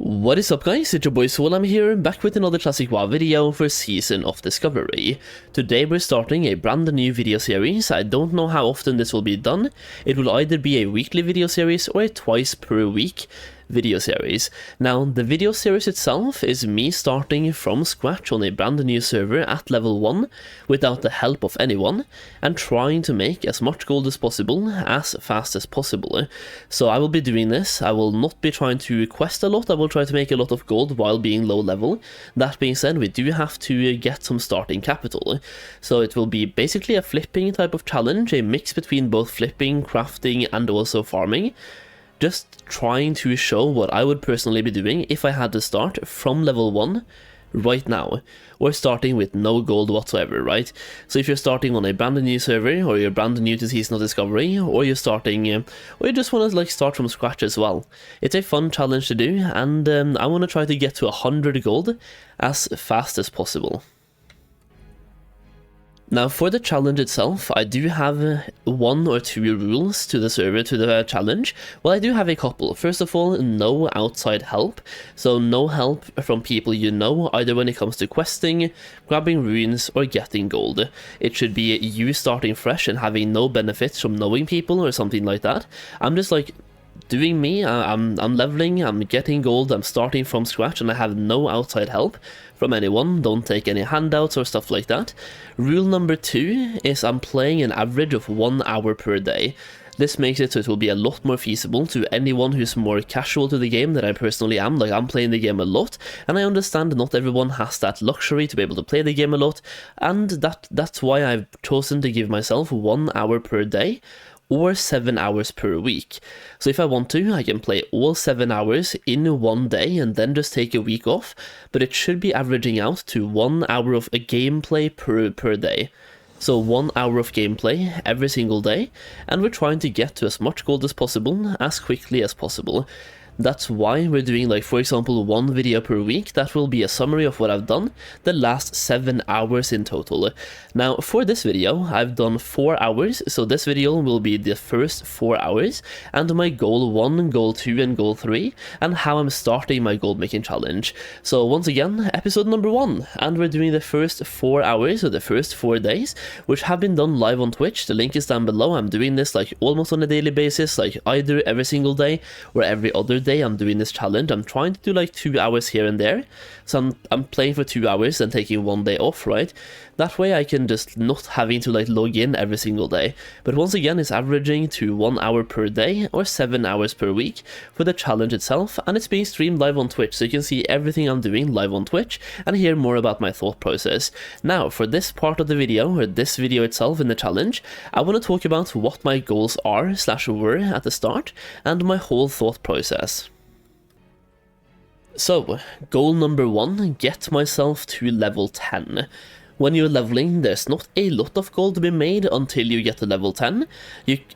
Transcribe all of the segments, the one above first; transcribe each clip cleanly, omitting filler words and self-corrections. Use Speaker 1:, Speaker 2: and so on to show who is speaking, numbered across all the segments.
Speaker 1: What is up guys, it's your boy Solheim here, back with another classic WoW video for Season of Discovery. Today we're starting a brand new video series. I don't know how often this will be done. It will either be a weekly video series or a twice per week video series. Now, the video series itself is me starting from scratch on a brand new server at level 1 without the help of anyone and trying to make as much gold as possible as fast as possible. So I will be doing this. I will not be trying to quest a lot. I will try to make a lot of gold while being low level. That being said, we do have to get some starting capital. So it will be basically a flipping type of challenge, a mix between both flipping, crafting and also farming. Just trying to show what I would personally be doing if I had to start from level 1 right now, or starting with no gold whatsoever, right? So if you're starting on a brand new server, or you're brand new to Season of Discovery, or you're starting, or you just want to like start from scratch as well, it's a fun challenge to do, and I want to try to get to 100 gold as fast as possible. Now for the challenge itself, I do have 1 or 2 rules to the server, to the challenge. Well, I do have a couple. First of all, no outside help. So no help from people you know, either when it comes to questing, grabbing runes, or getting gold. It should be you starting fresh and having no benefits from knowing people or something like that. I'm just like doing me, I'm leveling, I'm getting gold, I'm starting from scratch, and I have no outside help from anyone. Don't take any handouts or stuff like that. Rule number 2 is I'm playing an average of 1 hour per day. This makes it so it will be a lot more feasible to anyone who's more casual to the game than I personally am. Like, I'm playing the game a lot, and I understand not everyone has that luxury to be able to play the game a lot, and that's why I've chosen to give myself 1 hour per day, or 7 hours per week. So if I want to, I can play all 7 hours in one day and then just take a week off, but it should be averaging out to 1 hour of a gameplay per day. So 1 hour of gameplay every single day, and we're trying to get to as much gold as possible, as quickly as possible. That's why we're doing, like, for example, 1 video per week. That will be a summary of what I've done the last 7 hours in total. Now, for this video, I've done 4 hours, so this video will be the first 4 hours, and my goal 1, goal 2, and goal 3, and how I'm starting my gold making challenge. So once again, episode number 1, and we're doing the first 4 hours, or the first 4 days, which have been done live on Twitch. The link is down below. I'm doing this like almost on a daily basis, like either every single day or every other day I'm doing this challenge. I'm trying to do like 2 hours here and there, so I'm playing for 2 hours and taking 1 day off, right? That way I can just not having to like log in every single day. But once again, it's averaging to 1 hour per day or 7 hours per week for the challenge itself, and it's being streamed live on Twitch, so you can see everything I'm doing live on Twitch and hear more about my thought process. Now, for this part of the video, or this video itself in the challenge, I want to talk about what my goals are / were at the start and my whole thought process. So, goal number 1, get myself to level 10. When you're leveling, there's not a lot of gold to be made until you get to level 10.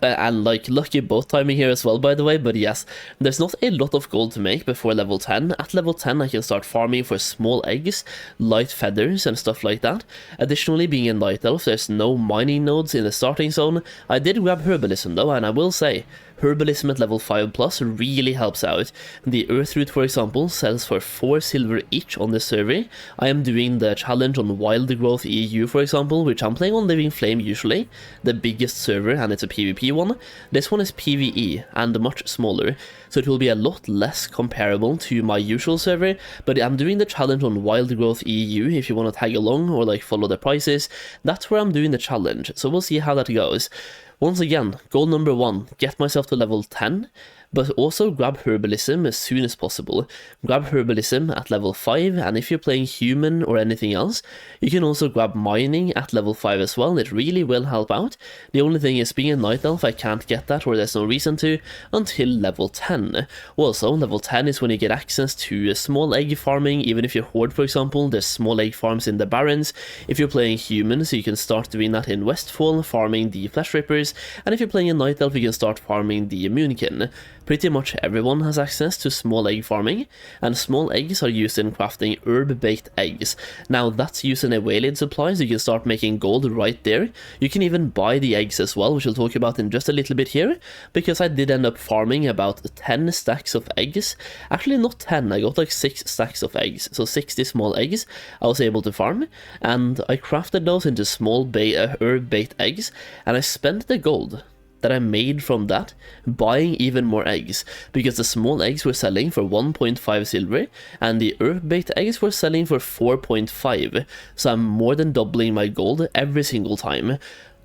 Speaker 1: And like, lucky both timing here as well, by the way, but yes, there's not a lot of gold to make before level 10. At level 10, I can start farming for small eggs, light feathers, and stuff like that. Additionally, being a night elf, there's no mining nodes in the starting zone. I did grab herbalism though, and I will say, herbalism at level 5 plus really helps out. The earth root, for example, sells for 4 silver each on this server. I am doing the challenge on Wild Growth EU, for example, which I'm playing on Living Flame usually, the biggest server, and it's a PvP one. This one is PvE and much smaller, so it will be a lot less comparable to my usual server, but I'm doing the challenge on Wild Growth EU. If you want to tag along or like follow the prices, that's where I'm doing the challenge, so we'll see how that goes. Once again, goal number 1, get myself to level 10, but also grab herbalism as soon as possible. Grab herbalism at level 5, and if you're playing human or anything else, you can also grab mining at level 5 as well. It really will help out. The only thing is, being a night elf, I can't get that, or there's no reason to, until level 10. Also, level 10 is when you get access to small egg farming. Even if you're horde, for example, there's small egg farms in the barrens. If you're playing humans, you can start doing that in Westfall, farming the flesh rippers, and if you're playing a night elf, you can start farming the moonkin. Pretty much everyone has access to small egg farming, and small eggs are used in crafting herb-baked eggs. Now that's used in a waylaid supply, so you can start making gold right there. You can even buy the eggs as well, which we'll talk about in just a little bit here, because I did end up farming about 10 stacks of eggs. Actually not 10, I got like 6 stacks of eggs, so 60 small eggs I was able to farm, and I crafted those into small herb-baked eggs, and I spent the gold that I made from that buying even more eggs, because the small eggs were selling for 1.5 silver and the herb-baked eggs were selling for 4.5, so I'm more than doubling my gold every single time.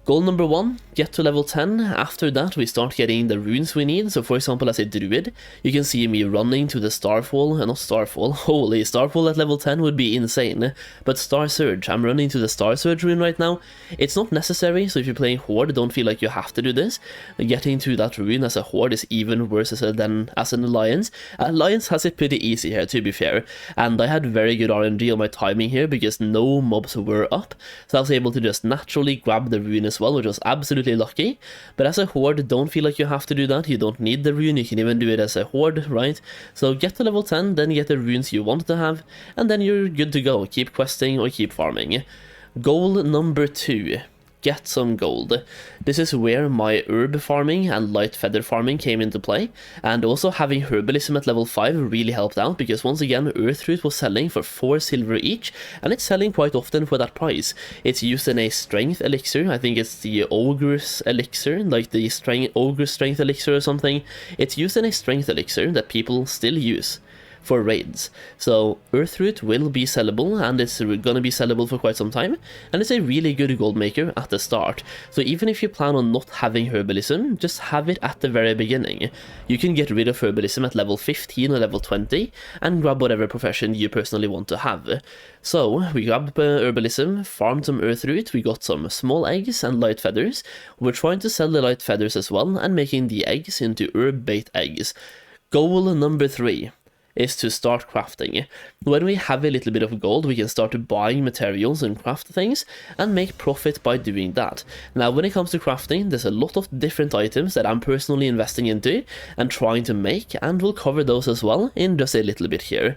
Speaker 1: Goal number 1, get to level 10. After that we start getting the runes we need. So for example, as a druid, you can see me running to the Starfall, not Starfall, holy, Starfall at level 10 would be insane, but Star Surge, I'm running to the Star Surge rune right now. It's not necessary, so if you're playing Horde, don't feel like you have to do this. Getting to that rune as a Horde is even worse than as an Alliance. Alliance has it pretty easy here, to be fair, and I had very good RNG on my timing here because no mobs were up, so I was able to just naturally grab the rune as well, which was absolutely lucky. But as a Horde, don't feel like you have to do that. You don't need the rune, you can even do it as a Horde, right? So get to level 10, then get the runes you want to have, and then you're good to go. Keep questing or keep farming. Goal number 2. Get some gold. This is where my herb farming and light feather farming came into play, and also having herbalism at level 5 really helped out, because once again Earthroot was selling for 4 silver each, and it's selling quite often for that price. It's used in a strength elixir, I think it's the ogre's elixir, like the ogre's strength elixir or something. It's used in a strength elixir that people still use for raids. So Earthroot will be sellable, and it's gonna be sellable for quite some time, and it's a really good gold maker at the start. So even if you plan on not having herbalism, just have it at the very beginning. You can get rid of herbalism at level 15 or level 20 and grab whatever profession you personally want to have. So we grabbed herbalism, farmed some Earthroot, we got some small eggs and light feathers. We're trying to sell the light feathers as well and making the eggs into herb-baked eggs. Goal number 3 is to start crafting. When we have a little bit of gold, we can start buying materials and craft things and make profit by doing that. Now when it comes to crafting, there's a lot of different items that I'm personally investing into and trying to make, and we'll cover those as well in just a little bit here.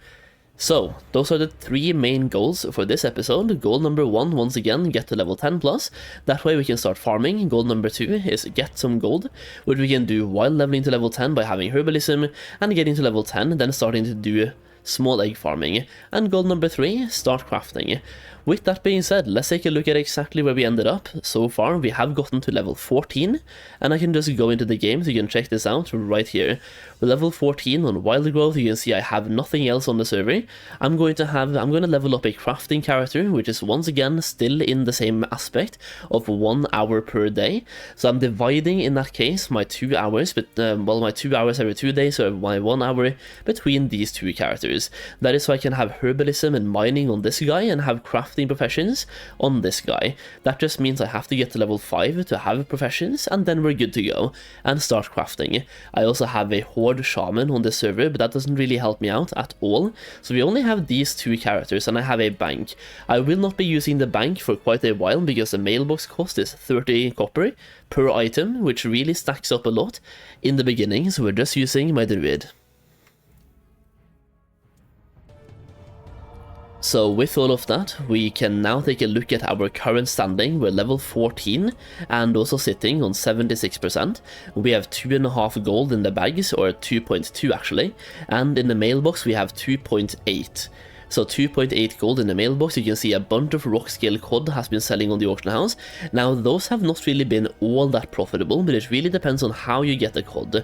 Speaker 1: So, those are the 3 main goals for this episode. Goal number 1, once again, get to level 10 plus. That way we can start farming. Goal number 2 is get some gold, which we can do while leveling to level 10 by having herbalism, and getting to level 10, then starting to do small egg farming. And goal number 3, start crafting. With that being said, let's take a look at exactly where we ended up. So far, we have gotten to level 14, and I can just go into the game so you can check this out right here. With level 14 on Wild Growth, you can see I have nothing else on the server. I'm going to level up a crafting character, which is once again still in the same aspect of 1 hour per day. So I'm dividing, in that case, my 2 hours, but my 2 hours every 2 days, or my 1 hour between these 2 characters. That is so I can have herbalism and mining on this guy and have crafting professions on this guy. That just means I have to get to level 5 to have professions, and then we're good to go and start crafting. I also have a Horde Shaman on this server, but that doesn't really help me out at all. So we only have these 2 characters, and I have a bank. I will not be using the bank for quite a while because the mailbox cost is 30 copper per item, which really stacks up a lot in the beginning, so we're just using my druid. So with all of that, we can now take a look at our current standing. We're level 14 and also sitting on 76%. We have 2.5 gold in the bags, or 2.2 actually, and in the mailbox we have 2.8. So 2.8 gold in the mailbox. You can see a bunch of rock scale cod has been selling on the auction house. Now those have not really been all that profitable, but it really depends on how you get the cod.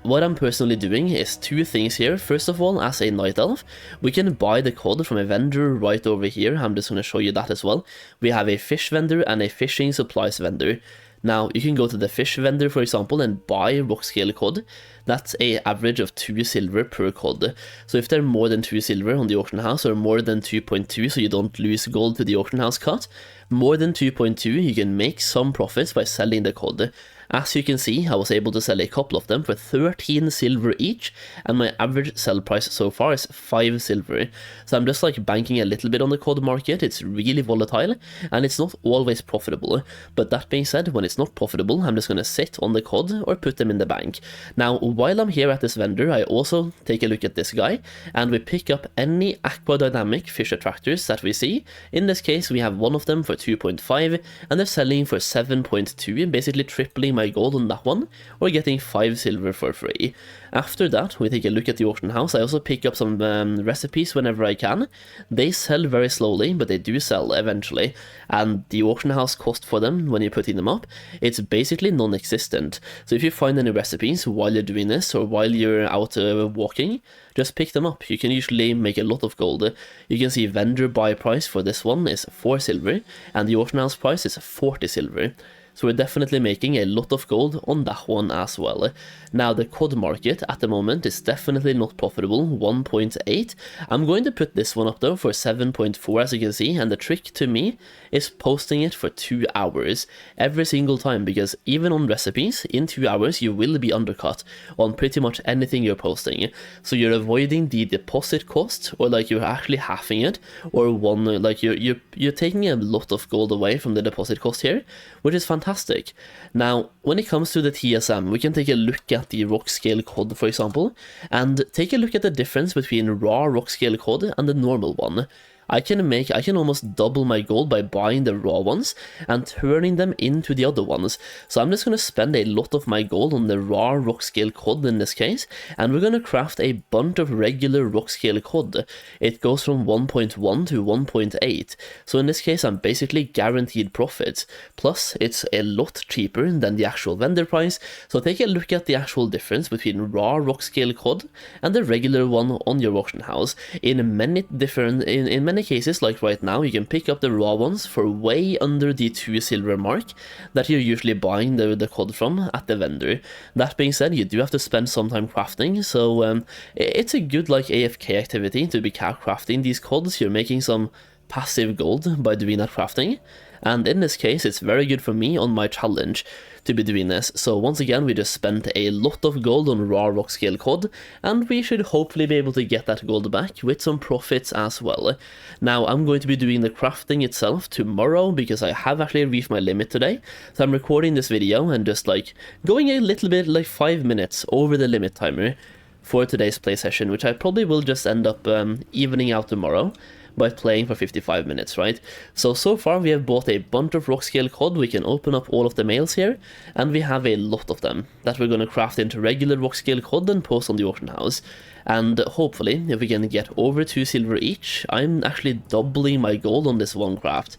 Speaker 1: What I'm personally doing is 2 things here. First of all, as a night elf, we can buy the cod from a vendor right over here. I'm just going to show you that as well. We have a fish vendor and a fishing supplies vendor. Now, you can go to the fish vendor, for example, and buy rock scale cod. That's an average of 2 silver per cod. So if they're more than 2 silver on the auction house, or more than 2.2, so you don't lose gold to the auction house cut, more than 2.2, you can make some profits by selling the cod. As you can see, I was able to sell a couple of them for 13 silver each, and my average sell price so far is 5 silver. So I'm just like banking a little bit on the COD market. It's really volatile, and it's not always profitable. But that being said, when it's not profitable, I'm just gonna sit on the COD or put them in the bank. Now, while I'm here at this vendor, I also take a look at this guy, and we pick up any aquadynamic fish attractors that we see. In this case, we have one of them for 2.5, and they're selling for 7.2, basically tripling my gold on that one, or getting 5 silver for free. After that, we take a look at the auction house. I also pick up some recipes whenever I can. They sell very slowly, but they do sell eventually, and the auction house cost for them, when you're putting them up, it's basically non-existent. So if you find any recipes while you're doing this, or while you're out walking, just pick them up. You can usually make a lot of gold. You can see vendor buy price for this one is 4 silver, and the auction house price is 40 silver. So we're definitely making a lot of gold on that one as well. Now the COD market at the moment is definitely not profitable, 1.8. I'm going to put this one up though for 7.4 as you can see, and the trick to me is posting it for 2 hours every single time, because even on recipes, in 2 hours you will be undercut on pretty much anything you're posting. So you're avoiding the deposit cost, or like you're actually halving it, or you're taking a lot of gold away from the deposit cost here, which is fantastic. Now, when it comes to the TSM, we can take a look at the rock scale COD, for example, and take a look at the difference between raw rock scale COD and the normal one. I can almost double my gold by buying the raw ones and turning them into the other ones. So I'm just going to spend a lot of my gold on the raw rock scale COD in this case, and we're going to craft a bunch of regular rock scale COD. It goes from 1.1 to 1.8, so in this case I'm basically guaranteed profits. Plus it's a lot cheaper than the actual vendor price, so take a look at the actual difference between raw rock scale COD and the regular one on your auction house. In many cases, like right now, you can pick up the raw ones for way under the 2 silver mark that you're usually buying the COD from at the vendor. That being said, you do have to spend some time crafting, so it's a good like AFK activity to be crafting these CODs. You're making some passive gold by doing that crafting, and in this case it's very good for me on my challenge to be doing this. So once again, we just spent a lot of gold on raw rock scale COD, and we should hopefully be able to get that gold back with some profits as well. Now I'm going to be doing the crafting itself tomorrow, because I have actually reached my limit today, so I'm recording this video and just like going a little bit like 5 minutes over the limit timer for today's play session, which I probably will just end up evening out tomorrow by playing for 55 minutes, right? So far we have bought a bunch of rock scale COD. We can open up all of the mails here, and we have a lot of them that we're going to craft into regular rock scale COD and post on the auction house. And hopefully, if we can get over 2 silver each, I'm actually doubling my gold on this one craft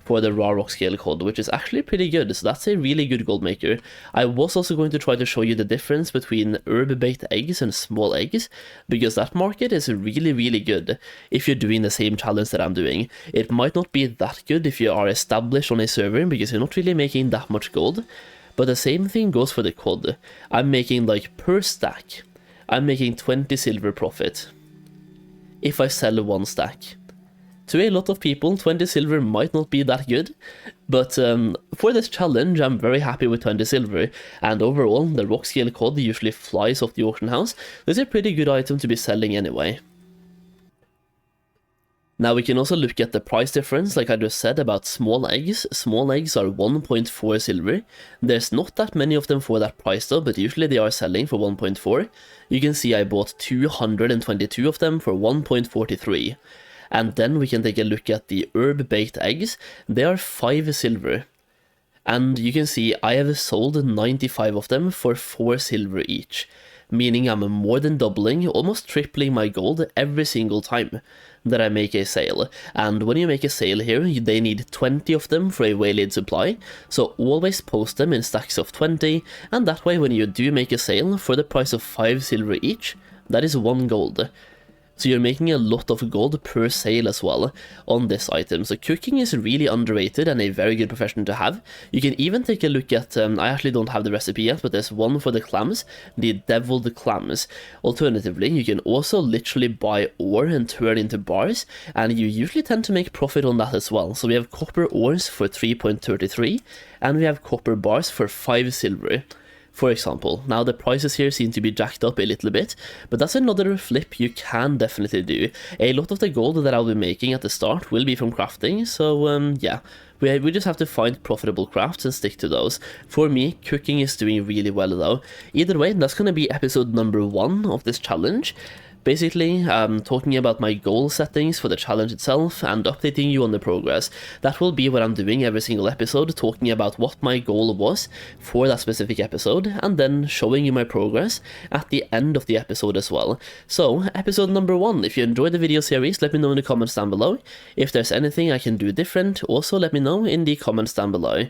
Speaker 1: for the raw rock scale COD, which is actually pretty good. So that's a really good gold maker. I was also going to try to show you the difference between herb-baked eggs and small eggs, because that market is really good if you're doing the same challenge that I'm doing. It might not be that good if you are established on a server, because you're not really making that much gold, but the same thing goes for the COD. I'm making like per stack, I'm making 20 silver profit if I sell 1 stack. To a lot of people, 20 silver might not be that good, but for this challenge I'm very happy with 20 silver, and overall the rock scale COD usually flies off the auction house. It's a pretty good item to be selling anyway. Now we can also look at the price difference, like I just said about small eggs. Small eggs are 1.4 silver. There's not that many of them for that price though, but usually they are selling for 1.4. You can see I bought 222 of them for 1.43. And then we can take a look at the herb-baked eggs. They are 5 silver. And you can see I have sold 95 of them for 4 silver each, meaning I'm more than doubling, almost tripling my gold every single time that I make a sale. And when you make a sale here, they need 20 of them for a waylaid supply, so always post them in stacks of 20, and that way when you do make a sale for the price of 5 silver each, that is 1 gold. So you're making a lot of gold per sale as well on this item. So cooking is really underrated and a very good profession to have. You can even take a look at, I actually don't have the recipe yet, but there's one for the clams, the deviled clams. Alternatively, you can also literally buy ore and turn into bars, and you usually tend to make profit on that as well. So we have copper ores for 3.33, and we have copper bars for 5 silver. For example. Now the prices here seem to be jacked up a little bit, but that's another flip you can definitely do. A lot of the gold that I'll be making at the start will be from crafting, so yeah. We just have to find profitable crafts and stick to those. For me, cooking is doing really well though. Either way, that's gonna be episode number 1 of this challenge. Basically, talking about my goal settings for the challenge itself and updating you on the progress. That will be what I'm doing every single episode, talking about what my goal was for that specific episode, and then showing you my progress at the end of the episode as well. So, episode number 1, if you enjoyed the video series, let me know in the comments down below. If there's anything I can do different, also let me know in the comments down below.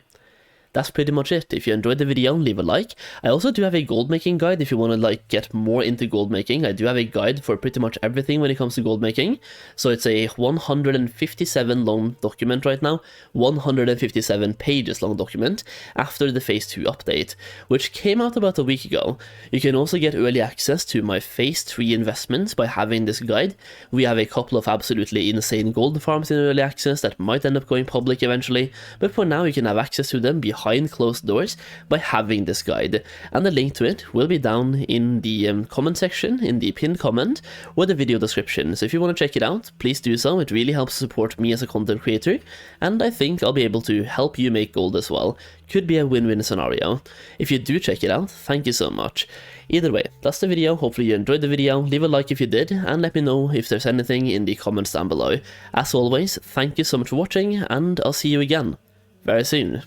Speaker 1: That's pretty much it. If you enjoyed the video, leave a like. I also do have a gold making guide if you want to get more into gold making. I do have a guide for pretty much everything when it comes to gold making. So it's a 157 long document right now, 157 pages long document after the phase 2 update, which came out about a week ago. You can also get early access to my phase 3 investments by having this guide. We have a couple of absolutely insane gold farms in early access that might end up going public eventually, but for now you can have access to them behind closed doors by having this guide, and the link to it will be down in the comment section, in the pinned comment, or the video description. So if you want to check it out, please do so. It really helps support me as a content creator, and I think I'll be able to help you make gold as well. Could be a win-win scenario. If you do check it out, thank you so much. Either way, that's the video. Hopefully you enjoyed the video. Leave a like if you did, and let me know if there's anything in the comments down below. As always, thank you so much for watching, and I'll see you again very soon.